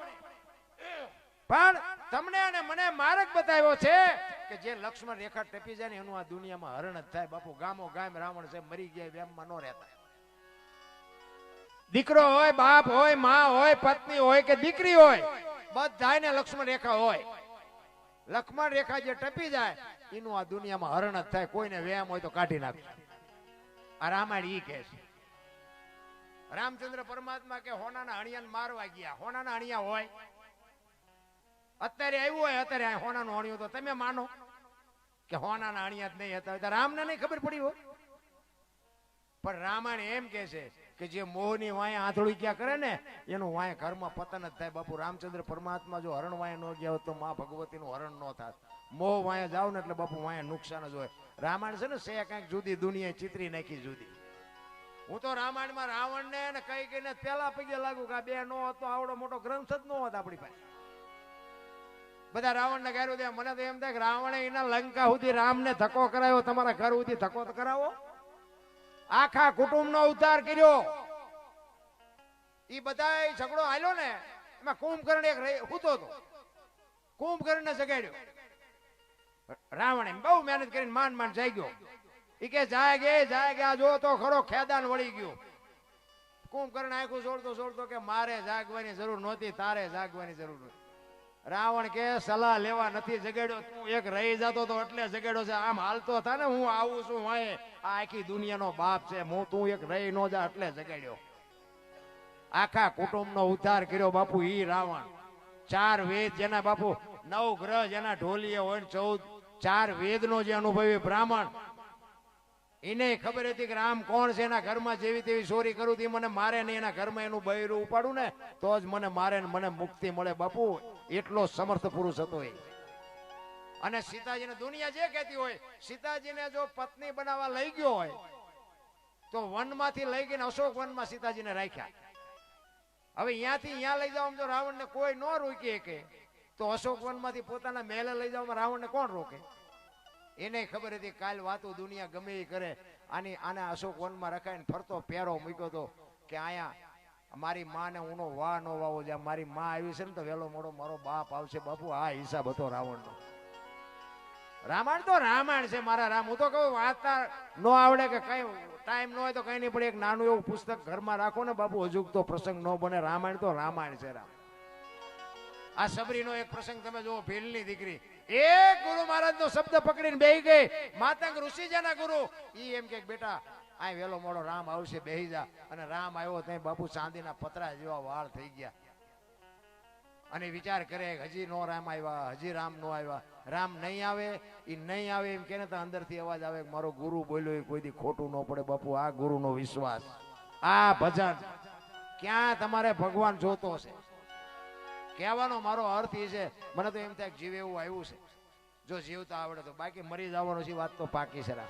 પણ તમને અને મને માર્ગ બતાવ્યો છે કે જે લક્ષ્મણ રેખા ટપી જાય ને એનું આ દુનિયામાં હરણ જ થાય બાપુ. ગામો ગામ રાવણ છે, મરી ગયા એમમાં ન રહેતા. દીકરો હોય, બાપ હોય, માં હોય, પત્ની હોય કે દીકરી હોય, બધાને લક્ષ્મણ રેખા હોય. લક્ષ્મણ રેખા જે ટપી જાય એનું આ દુનિયામાં હરણ જ થાય. કોઈને વ્યાયામ હોય તો કાઢી નાખે. આ રામાયણ ઈ કહે છે. રામચંદ્ર પરમાત્મા કે હોનાના હણિયાને મારવા ગયા. હોનાના હણિયા હોય અત્યારે આવ્યું હોય, અત્યારે હોનાનું હણિયું તો તમે માનો કે હોનાના હણિયા જ નહીં હતા. રામને નહીં ખબર પડી હોય. પણ રામાયણ એમ કે છે કે જે મોહની વાય આંધળી ક્યાં કરે ને એનું વાય ઘરમાં પતન જ થાય બાપુ. રામચંદ્ર પરમાત્મા જો હરણ વાય ન ગયા હોત તો માં ભગવતીનું હરણ ન થાત. મોહ વાય જાવ ને એટલે બાપુ વાય નુકસાન જ હોય. રામાયણ છે ને સે કંઈક જુદી દુનિયા ચિત્રી નાખી જુદી. હું તો રામાયણમાં રાવણને ને કઈ કઈને પેલા પગે લાગુ કે આ બે નો હતો આવડો મોટો ગ્રંથ જ ન હોત આપણી પાસે. બધા રાવણને ગાયરું દે. મને તો એમ થાય કે રાવણે એના લંકા સુધી રામને ધક્કો કરાયો, તમારા ઘર સુધી ધક્કો તો કરાવો. આખા કુટુંબનો ઉદ્ધાર કર્યો. ઈ બધા ઝઘડો હાલ્યો ને એમાં કુંભકર્ણ એક હૂતો હતો. કુંભકર્ણને જગાડ્યો. રાવણે બહુ મહેનત કરીને માંડ માંડ જાગ્યો. ઈ કે જાગે જો તો ખરો ખેદાન વળી ગયો. કુંભકર્ણ આખું છોડતો કે મારે જાગવાની જરૂર નહોતી, તારે જાગવાની જરૂર નહોતી. રાવણ કે સલાહ લેવા નથી જગાડ્યો, તું એક રહી જતો તો એટલે જગાડ્યો છે. આમ હાલતો થા ને હું આવું છું વાય, આ આખી દુનિયાનો બાપ છે, હું તું એક રહી નો જા એટલે જગાડ્યો. આખા કુટુંબનો ઉદ્ધાર કર્યો બાપુ ઈ રાવણ. 4 વેદ જેના બાપુ, 9 ગ્રહ જેના ઢોલીએ હોય, 4 વેદનો જે અનુભવી બ્રાહ્મણ, એને ખબર હતી કે રામ કોણ છે. એના ઘરમાં જેવી તેવી ચોરી કરું તી મને મારે નહીં, એના ઘરમાં એનું બૈરું ઉપાડું ને તો જ મને મારે ને મને મુક્તિ મળે બાપુ. એટલો સમર્થ પુરુષ હતો એ. અને સીતાજીને દુનિયા જે કહેતી હોય, સીતાજીને જો પત્ની બનાવવા લઈ ગયો હોય તો વનમાંથી લઈ ગઈને અશોક વનમાં સીતાજીને રાખ્યા. હવે અહીંયાથી અહીંયા લઈ જવામાં જો રાવણને કોઈ ન રોકી શકે તો અશોક વનમાંથી પોતાના મહેલે લઈ જવામાં રાવણને કોણ રોકે? એને ખબર હતી કાલ વાતો દુનિયા ગમે એ કરે, આને અશોક વનમાં રખાઈને ફરતો પેરો મૂક્યો તો કે અહીંયા મારી માને ઊનો વાહ નો વાવો, જ્યાં મારી માં આવી છે ને તો વેલો મોડો મારો બાપ આવશે. બાપુ આ હિસાબ હતો રાવણનો. રામાયણ તો રામાયણ છે મારા રામ. હું તો કહું વાંચતા ન આવડે કે કઈ ટાઈમ ન હોય તો કઈ નહીં, પણ એક નાનું એવું પુસ્તક ઘરમાં રાખો ને બાપુ, હજુ તો પ્રસંગ ન બને. રામાયણ તો રામાયણ છે રામ. આ સબરીનો એક પ્રસંગ તમે જુઓ, ભીલની દીકરી એક ગુરુ મહારાજ નો શબ્દ પકડીને બેહી ગઈ. માતંગ ઋષિજાના ગુરુ ઈ એમ કે બેટા આ વેલો મોડો રામ આવશે, બેહી જા. અને રામ આવ્યો ત્યાં બાપુ ચાંદીના પતરા જેવા વાળ થઈ ગયા. અને વિચાર કરે હજી નો રામ આવ્યા, હજી રામ નો આવ્યા. રામ નહીં આવે, એ નહીં આવે એમ કે અંદરથી અવાજ આવે મારો ગુરુ બોલ્યો એ કોઈ દી ખોટું ન પડે. બાપુ આ ગુરુનો વિશ્વાસ, આ ભજન ક્યાં તમારે ભગવાન જોતો છે. કહેવાનો મારો અર્થ એ છે, મને તો એમ થાય જીવ એવું આવ્યું છે, જો જીવતા આવડે તો. બાકી મરી જવાનો છે વાત તો પાકી છે રામ.